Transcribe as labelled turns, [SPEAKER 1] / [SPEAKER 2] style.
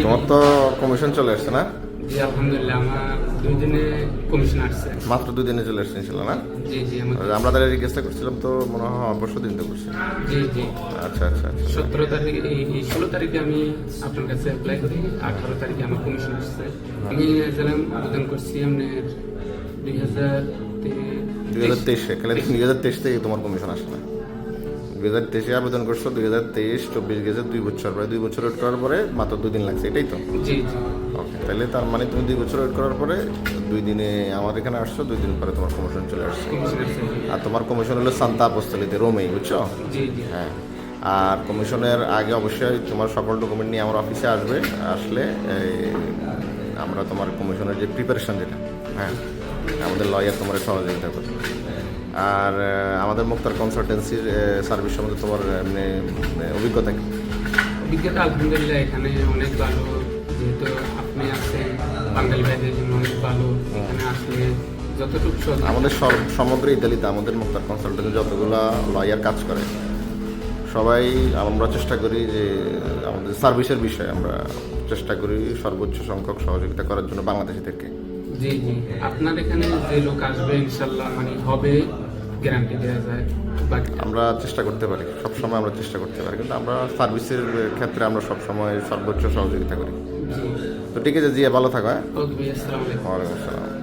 [SPEAKER 1] তোমার তো কমিশন চলে আসছে না?
[SPEAKER 2] জি আলহামদুলিল্লাহ, আমার 2 দিনে কমিশন আসছে।
[SPEAKER 1] মাত্র 2 দিনে চলে আসছে ইনশাল্লাহ না?
[SPEAKER 2] জি জি আমার
[SPEAKER 1] আমরা তাদের রিকোয়েস্টটা করছিলাম তো মনে হয় পরশু দিন তো করছি।
[SPEAKER 2] জি জি
[SPEAKER 1] আচ্ছা আচ্ছা আচ্ছা
[SPEAKER 2] 17 তারিখে এই 16 তারিখে আমি আপনার কাছে অ্যাপ্লাই করি, 18 তারিখে আমার কমিশন আসছে। আমি এলাম আবেদন করছি আপনার
[SPEAKER 1] 2023-এ খালি 2023 থেকে তোমার কমিশন আসে না। 2023-এ আবেদন করছো, 2023-24 গেছে 2 বছর, প্রায় 2 বছর ওয়েট করার পরে মাত্র 2 দিন লাগছে, এটাই তো?
[SPEAKER 2] জি জি
[SPEAKER 1] ওকে, তাহলে তার মানে তুমি 2 বছর ওয়েট করার পরে 2 দিনে আমার এখানে আসছো, 2 দিন পরে তোমার কমিশন চলে আসছে।
[SPEAKER 2] কমিশন আসছে।
[SPEAKER 1] আর তোমার কমিশন হলো সান্তা আপোস্তলিতে, রোমেই, বুঝছো?
[SPEAKER 2] জি জি
[SPEAKER 1] হ্যাঁ। আর কমিশনের আগে অবশ্যই তোমার সকল ডকুমেন্ট নিয়ে আমার অফিসে আসবে। আসলে আমরা তোমার কমিশনের যে প্রিপারেশন যেটা, হ্যাঁ, আমাদের লয়ার তোমার সহযোগিতা করবে। আর আমাদের মুক্তার কনসালটেন্সির সার্ভিস সম্বন্ধে তোমার এমনি অভিজ্ঞতা কি?
[SPEAKER 2] অভিজ্ঞতা আলহামদুলিল্লাহ এখানে অনেক ভালো, যেহেতু আপনি আছেন বাঙালি ভাইদের জন্য অনেক ভালো। এখানে আসলে যতটুকু
[SPEAKER 1] আমাদের সমগ্র ইতালিতে আমাদের মুক্তার কনসালটেন্সি যতগুলো লয়ার কাজ করে সবাই আমরা চেষ্টা করি যে আমাদের সার্ভিসের বিষয়ে আমরা চেষ্টা করি সর্বোচ্চ সংখ্যক সহযোগিতা করার জন্য বাংলাদেশি থেকে।
[SPEAKER 2] জি জি আপনার এখানে যে লোক আসবে ইনশাল্লাহ মানে হবে, গ্যারান্টি দেওয়া যায়। বাট
[SPEAKER 1] আমরা চেষ্টা করতে পারি, সবসময় আমরা চেষ্টা করতে পারি, কিন্তু আমরা সার্ভিসের ক্ষেত্রে আমরা সবসময় সর্বোচ্চ সহযোগিতা করি।
[SPEAKER 2] জি
[SPEAKER 1] তো ঠিক আছে, জিয়া ভালো থাকো। হ্যাঁ,
[SPEAKER 2] ওকে ভাই, আসসালামু আলাইকুম।
[SPEAKER 1] ওয়ালাইকুম আসসালাম।